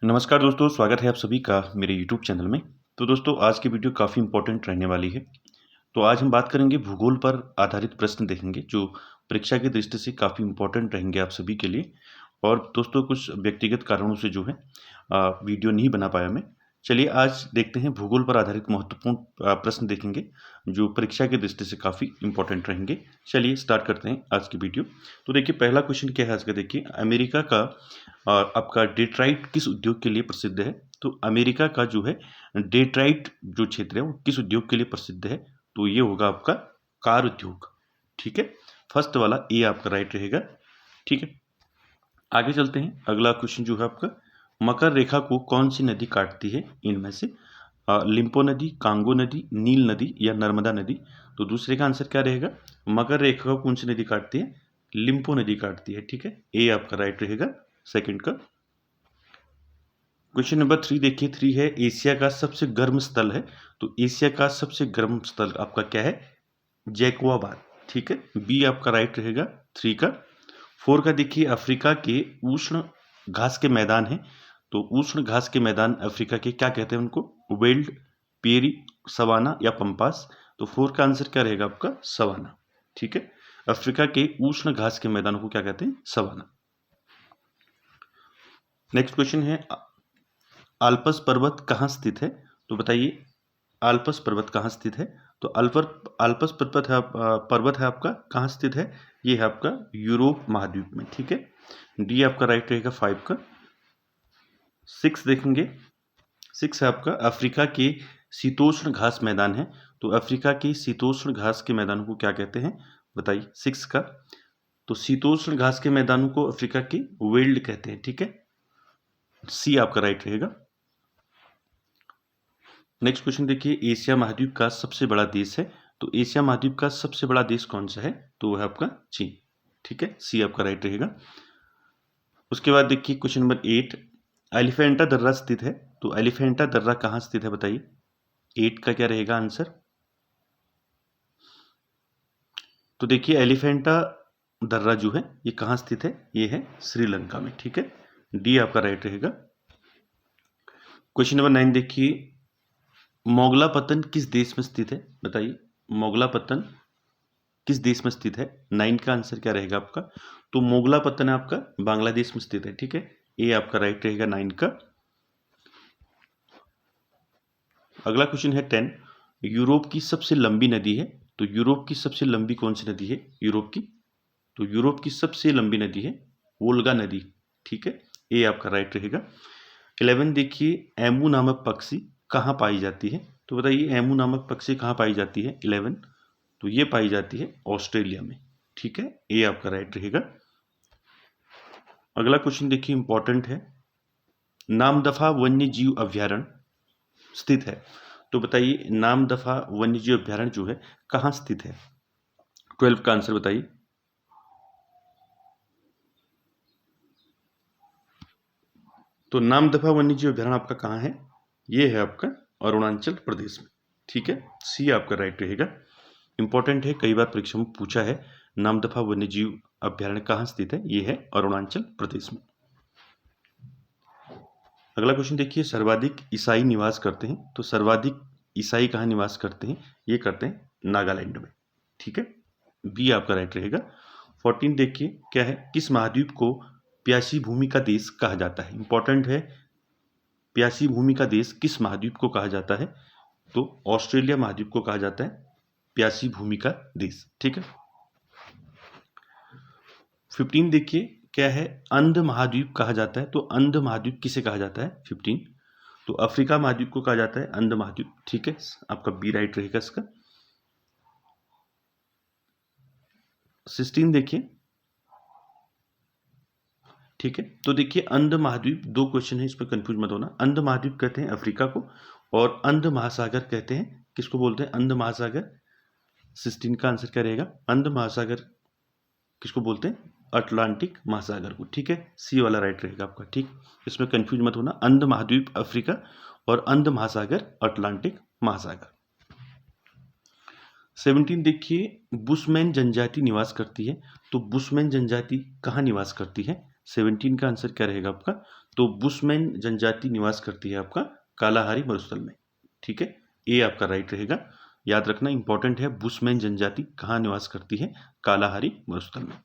नमस्कार दोस्तों, स्वागत है आप सभी का मेरे यूट्यूब चैनल में। तो दोस्तों, आज की वीडियो काफ़ी इम्पोर्टेंट रहने वाली है। तो आज हम बात करेंगे भूगोल पर आधारित प्रश्न देखेंगे जो परीक्षा की दृष्टि से काफ़ी इम्पोर्टेंट रहेंगे आप सभी के लिए। और दोस्तों, कुछ व्यक्तिगत कारणों से जो है वीडियो नहीं बना पाया मैं। चलिए आज देखते हैं भूगोल पर आधारित महत्वपूर्ण प्रश्न देखेंगे जो परीक्षा की दृष्टि से काफ़ी इम्पोर्टेंट रहेंगे। चलिए स्टार्ट करते हैं आज की वीडियो। तो देखिए, पहला क्वेश्चन क्या है आज का। देखिए, अमेरिका का आपका डेट्राइट किस उद्योग के लिए प्रसिद्ध है। तो अमेरिका का जो है डेट्राइट जो क्षेत्र है वो किस उद्योग के लिए प्रसिद्ध है। तो ये होगा आपका कार उद्योग। ठीक है, फर्स्ट वाला ए आपका राइट रहेगा। ठीक है, आगे चलते हैं। अगला क्वेश्चन जो है आपका, मकर रेखा को कौन सी नदी काटती है इनमें से। लिम्पो नदी, कांगो नदी, नील नदी या नर्मदा नदी। तो दूसरे का आंसर क्या रहेगा। मकर रेखा को कौन सी नदी काटती है, लिम्पो नदी काटती है। ठीक है, ए आपका राइट रहेगा सेकंड का। क्वेश्चन नंबर 3 देखिए, 3 है एशिया का सबसे गर्म स्थल है। तो एशिया का सबसे गर्म स्थल आपका क्या है, जैकोबाबाद। ठीक है, बी आपका राइट रहेगा 3 का। 4 का देखिए, अफ्रीका के उष्ण घास के मैदान है। तो उष्ण घास के मैदान अफ्रीका के क्या कहते हैं उनको, वेल्ड, पेरी, सवाना या पंपास। तो 4 का आंसर क्या रहेगा आपका, सवाना। ठीक है, अफ्रीका के उष्ण घास के मैदानों को क्या कहते हैं, सवाना। नेक्स्ट क्वेश्चन है, आल्पस पर्वत कहाँ स्थित है। तो बताइए, आल्पस पर्वत कहाँ स्थित है। तो आल्पस पर्वत है पर्वत है आपका कहाँ स्थित है, ये है आपका यूरोप महाद्वीप में। ठीक है, डी आपका राइट रहेगा 5 का। 6 देखेंगे, 6 है आपका अफ्रीका के शीतोष्ण घास मैदान है। तो अफ्रीका के शीतोष्ण घास के मैदानों को क्या कहते हैं, बताइए 6 का। तो शीतोष्ण घास के मैदानों को अफ्रीका के वेल्ड कहते हैं। ठीक है, सी आपका राइट रहेगा। नेक्स्ट क्वेश्चन देखिए, एशिया महाद्वीप का सबसे बड़ा देश है। तो एशिया महाद्वीप का सबसे बड़ा देश कौन सा है, तो वह है आपका चीन। ठीक है, सी आपका राइट रहेगा। उसके बाद देखिए क्वेश्चन नंबर 8, एलिफेंटा दर्रा स्थित है। तो एलिफेंटा दर्रा कहाँ स्थित है, बताइए 8 का क्या रहेगा आंसर। तो देखिए, एलिफेंटा दर्रा जो है ये कहाँ स्थित है, ये है श्रीलंका में। ठीक है, डी आपका राइट रहेगा। क्वेश्चन नंबर 9 देखिए, मोगलापतन किस देश में स्थित है, बताइए मोगलापतन किस देश में स्थित है। 9 का आंसर क्या रहेगा आपका। तो मोगलापतन आपका बांग्लादेश में स्थित है। ठीक है, ए आपका राइट रहेगा 9 का। अगला क्वेश्चन है 10, यूरोप की सबसे लंबी नदी है। तो यूरोप की सबसे लंबी कौन सी नदी है यूरोप की। तो यूरोप की सबसे लंबी नदी है वोल्गा नदी। ठीक है, ए आपका राइट रहेगा। 11 देखिए, एमू नामक पक्षी कहाँ पाई जाती है। तो बताइए, एमू नामक पक्षी कहाँ पाई जाती है 11। तो ये पाई जाती है ऑस्ट्रेलिया में। ठीक है, ए आपका राइट रहेगा। अगला क्वेश्चन देखिए, इंपॉर्टेंट है, नामदफा वन्य जीव अभ्यारण्य स्थित है। तो बताइए, नामदफा वन्य जीव अभ्यारण्य जो है कहाँ स्थित है। 12 का आंसर बताइए। तो नामदफा वन्य जीव अभ्यारण्य आपका कहाँ है, ये है आपका अरुणाचल प्रदेश में। ठीक है, सी आपका राइट रहेगा। इंपॉर्टेंट है, कई बार परीक्षा में पूछा है, नामदफा वन्य जीव अभ्यारण्य कहाँ स्थित है, ये है अरुणाचल प्रदेश में। अगला क्वेश्चन देखिए, सर्वाधिक ईसाई निवास करते हैं। तो सर्वाधिक ईसाई कहाँ निवास करते हैं, ये करते हैं नागालैंड में। ठीक है, बी आपका राइट रहेगा। 14 देखिए क्या है, किस महाद्वीप को प्यासी भूमि का देश कहा जाता है। इंपॉर्टेंट है, प्यासी भूमि का देश किस महाद्वीप को कहा जाता है। तो ऑस्ट्रेलिया महाद्वीप को कहा जाता है प्यासी भूमि का देश। ठीक है, 15 देखिए क्या है, अंध महाद्वीप कहा जाता है। तो अंध महाद्वीप किसे कहा जाता है 15। तो अफ्रीका महाद्वीप को कहा जाता है अंध महाद्वीप। ठीक है, आपका बी राइट रहेगा इसका। 16 देखिए, ठीक है, तो देखिए अंध महाद्वीप, दो क्वेश्चन है, इस पर कंफ्यूज मत होना। अंध महाद्वीप कहते हैं अफ्रीका को, और अंध महासागर कहते हैं, किसको बोलते हैं अंध महासागर। 16 का आंसर क्या रहेगा, अंध महासागर किसको बोलते हैं, अटलांटिक महासागर को। ठीक है, सी वाला राइट रहेगा आपका। ठीक, इसमें कंफ्यूज मत होना, अंध महाद्वीप अफ्रीका और अंध महासागर अटलांटिक महासागर। 17 देखिए, बुशमैन जनजाति निवास करती है। तो बुशमैन जनजाति कहाँ निवास करती है, 17 का आंसर क्या रहेगा आपका? तो बुशमैन जनजाति निवास करती है आपका कालाहारी मरुस्थल में। ठीक है, ये आपका राइट रहेगा। याद रखना इंपॉर्टेंट है, बुशमैन जनजाति कहाँ निवास करती है? कालाहारी मरुस्थल में।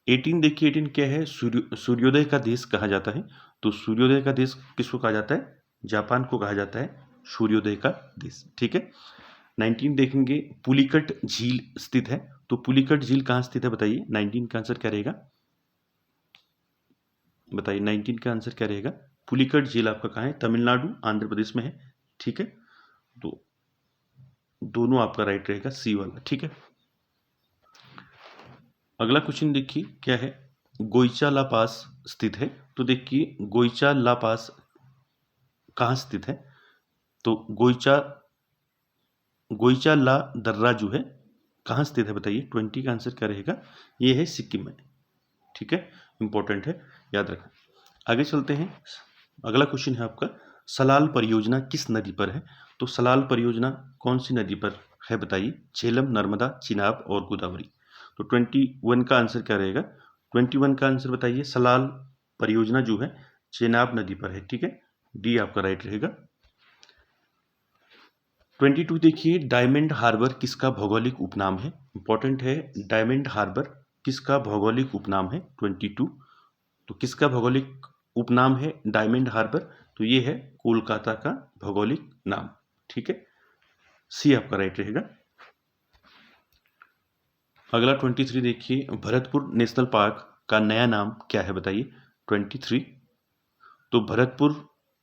18 देखिए, 18 क्या है? सूर्योदय का देश कहा जाता है। तो सूर्योदय का देश किसको कहा जाता है? जापान को कहा जाता है सूर्योदय का देश। ठीक है। 19 देखेंगे, पुलिकट झील स्थित है। तो पुलिकट झील कहाँ स्थित है बताइए? 19 का आंसर क्या रहेगा? बताइए 19 का आंसर क्या रहेगा? पुलिकट झील आपका कहाँ है? तमिलनाडु, आंध्र प्रदेश में है। ठीक है, तो दोनों आपका राइट रहेगा, सी वाला। ठीक है। अगला क्वेश्चन देखिए क्या है? गोइचा ला पास स्थित है। तो देखिए गोइचा ला पास कहाँ स्थित है? तो गोइचा गोइचा ला दर्रा जो है कहाँ स्थित है बताइए? 20 का आंसर क्या रहेगा? ये है सिक्किम में। ठीक है, इंपॉर्टेंट है, याद रखना। आगे चलते हैं। अगला क्वेश्चन है आपका, सलाल परियोजना किस नदी पर है? तो सलाल परियोजना कौन सी नदी पर है बताइए? झेलम, नर्मदा, चिनाब और गोदावरी। तो 21 का आंसर क्या रहेगा? 21 का आंसर बताइए। सलाल परियोजना जो है चेनाब नदी पर है। ठीक है, डी आपका राइट रहेगा। 22 देखिए, डायमंड हार्बर किसका भौगोलिक उपनाम है? इंपॉर्टेंट है, डायमंड हार्बर किसका भौगोलिक उपनाम है? 22, तो किसका भौगोलिक उपनाम है डायमंड हार्बर? तो ये है कोलकाता का भौगोलिक नाम। ठीक है, सी आपका राइट रहेगा। अगला 23 देखिए, भरतपुर नेशनल पार्क का नया नाम क्या है बताइए? 23, तो भरतपुर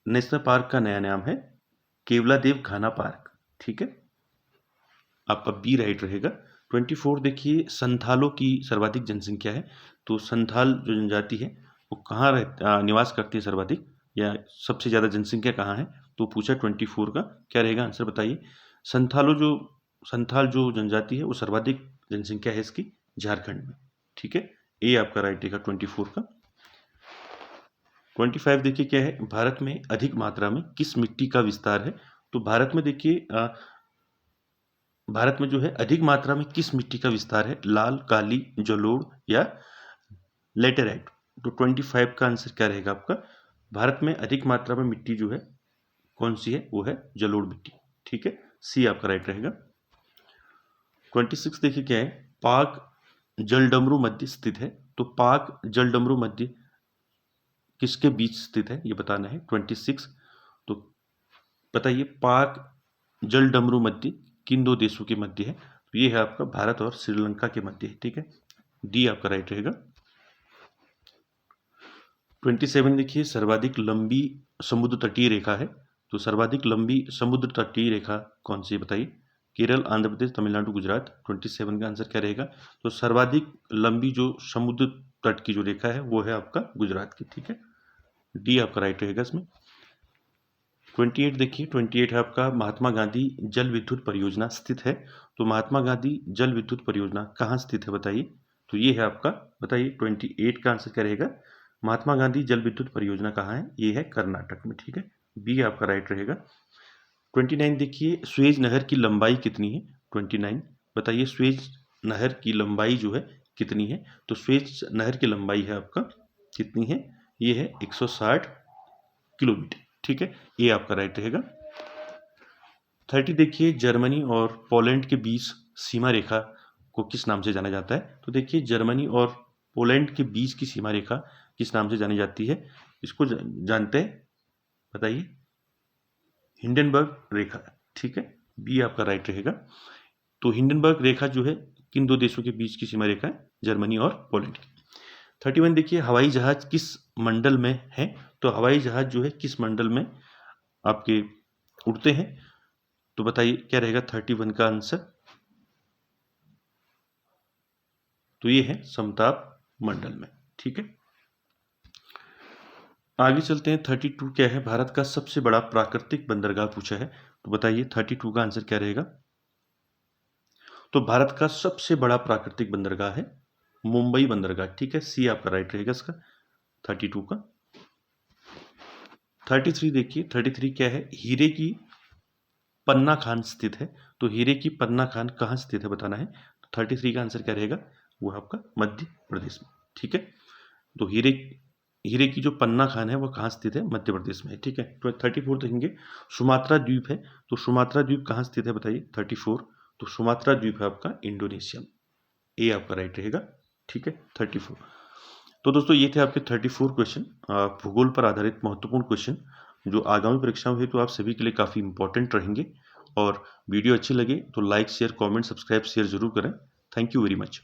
नेशनल पार्क का नया नाम है केवलादेव घाना पार्क। ठीक है, आपका बी राइट रहेगा। 24 देखिए, संथालों की सर्वाधिक जनसंख्या है। तो संथाल जो जनजाति है वो कहाँ निवास करती है सर्वाधिक, या सबसे ज़्यादा जनसंख्या कहाँ है? तो पूछा 24 का क्या रहेगा आंसर बताइए? संथाल जो जनजाति है वो सर्वाधिक जनसंख्या है इसकी झारखंड में। ठीक है, ये आपका राइट रहेगा 24 का। 25 देखिए क्या है? भारत में अधिक मात्रा में किस मिट्टी का विस्तार है? तो भारत में देखिए भारत में जो है अधिक मात्रा में किस मिट्टी का विस्तार है? लाल, काली, जलोढ़ या लेटेराइट। तो 25 का आंसर क्या रहेगा आपका? भारत में अधिक मात्रा में मिट्टी जो है कौन सी है? वो है जलोढ़ मिट्टी। ठीक है, सी आपका राइट रहेगा। 26 देखिए क्या है? पाक जलडमरू मध्य स्थित है। तो पाक जलडमरू मध्य किसके बीच स्थित है ये बताना है। 26, तो बताइए पाक जलडमरू मध्य किन दो देशों के मध्य है? तो ये है आपका भारत और श्रीलंका के मध्य है। ठीक है, डी आपका राइट रहेगा। 27 देखिए, सर्वाधिक लंबी समुद्र तटीय रेखा है। तो सर्वाधिक लंबी समुद्र तटीय रेखा कौन सी है बताइए? केरल, आंध्र प्रदेश, तमिलनाडु, गुजरात। 27 का आंसर क्या रहेगा? तो सर्वाधिक लंबी जो समुद्र तट की जो रेखा है वो है आपका गुजरात की। ठीक है, डी आपका राइट रहेगा इसमें। 28 देखिए, 28 है आपका, महात्मा गांधी जल विद्युत परियोजना स्थित है। तो महात्मा गांधी जल विद्युत परियोजना कहाँ स्थित है बताइए? तो ये है आपका, बताइए 28 का आंसर क्या रहेगा? महात्मा गांधी जल विद्युत परियोजना कहाँ है? ये है कर्नाटक में। ठीक है, बी आपका राइट रहेगा। 29 देखिए, स्वेज नहर की लंबाई कितनी है? 29 बताइए, स्वेज नहर की लंबाई जो है कितनी है? तो स्वेज नहर की लंबाई है आपका कितनी है? ये है 160 किलोमीटर। ठीक है, ये आपका राइट रहेगा। 30 देखिए, जर्मनी और पोलैंड के बीच सीमा रेखा को किस नाम से जाना जाता है? तो देखिए जर्मनी और पोलैंड के बीच की सीमा रेखा किस नाम से जानी जाती है? इसको जानते हैं, बताइए? हिंडनबर्ग रेखा। ठीक है, बी आपका राइट रहेगा। तो हिंडनबर्ग रेखा जो है किन दो देशों के बीच की सीमा रेखा है? जर्मनी और पोलैंड की। 31 देखिए, हवाई जहाज किस मंडल में है? तो हवाई जहाज जो है किस मंडल में आपके उड़ते हैं? तो बताइए क्या रहेगा 31 का आंसर? तो ये है समताप मंडल में। ठीक है, आगे चलते हैं। 32 क्या है? भारत का सबसे बड़ा प्राकृतिक बंदरगाह पूछा है। तो बताइए 32 का आंसर क्या रहेगा? तो भारत का सबसे बड़ा प्राकृतिक बंदरगाह है मुंबई बंदरगाह। ठीक है, सी आपका राइट रहेगा इसका 32 का। 33 देखिए, 33 क्या है? हीरे की पन्ना खान स्थित है। तो हीरे की पन्ना खान कहाँ स्थित है बताना है। तो 33 का आंसर क्या रहेगा? वो आपका मध्य प्रदेश में। ठीक है। तो हीरे हीरे की जो पन्ना खान है वो कहाँ स्थित है? मध्य प्रदेश में है, ठीक है। तो 34 देखेंगे, सुमात्रा द्वीप है, तो सुमात्रा द्वीप कहाँ स्थित है बताइए? 34, तो सुमात्रा द्वीप है आपका इंडोनेशिया में। ए आपका राइट रहेगा, ठीक है। 34। तो दोस्तों ये थे आपके 34 क्वेश्चन, भूगोल पर आधारित महत्वपूर्ण क्वेश्चन, जो आगामी परीक्षाओं हेतु आप सभी के लिए काफ़ी इंपॉर्टेंट रहेंगे। और वीडियो अच्छी लगे तो like, share, comment, subscribe, share जरूर करें। Thank you very much.